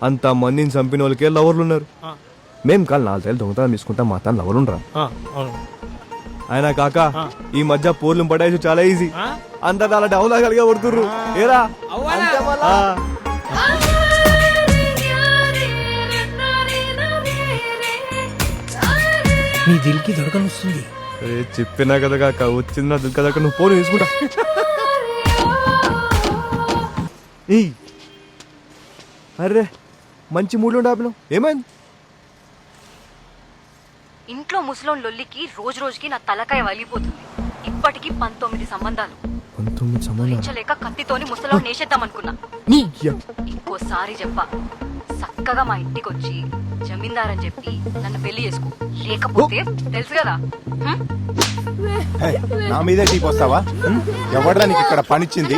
అంత మందిని చంపిన వాళ్ళకే లవర్లు ఉన్నారు. మేము కాదు 4 ఏళ్ళు దొంగతనం తీసుకుంటాం, మా తను లవర్లు ఉండరా? ఆయన కాక ఈ మధ్య పోర్లు పడేసి చాలా ఈజీ. అంత అలా డౌన్ కలిగా కొడుతుర్రు. ఏరా నీ దిల్కి దొరకనొస్తుంది. చెప్పినా కదా కాక వచ్చింది నా దుఃఖ దగ్గర. నువ్వు పోను తీసుకుంటా. అర్రే మంచి మూడ్లో ఉండాను. ఏమైంది? ఇంట్లో ముసలోన్ లొల్లికి రోజు రోజుకి నా తలకాయ వలిగిపోతుంది. ఇప్పటికి 19 సంబంధాలు. 19 సంబంధాలు భరించలేక కత్తితోని ముసలోన్ నేసేద్దాం అనుకున్నా. ఇంకోసారి చెప్పా, చక్కగా మా ఇంటికి వచ్చి జమీందారని చెప్పి నన్ను పెళ్లి చేసుకో, లేకపోతే తెలుసు కదా. నా మీదే టీప్ వస్తావా? ఎవడరా నీకు ఇక్కడ పనిచ్చింది?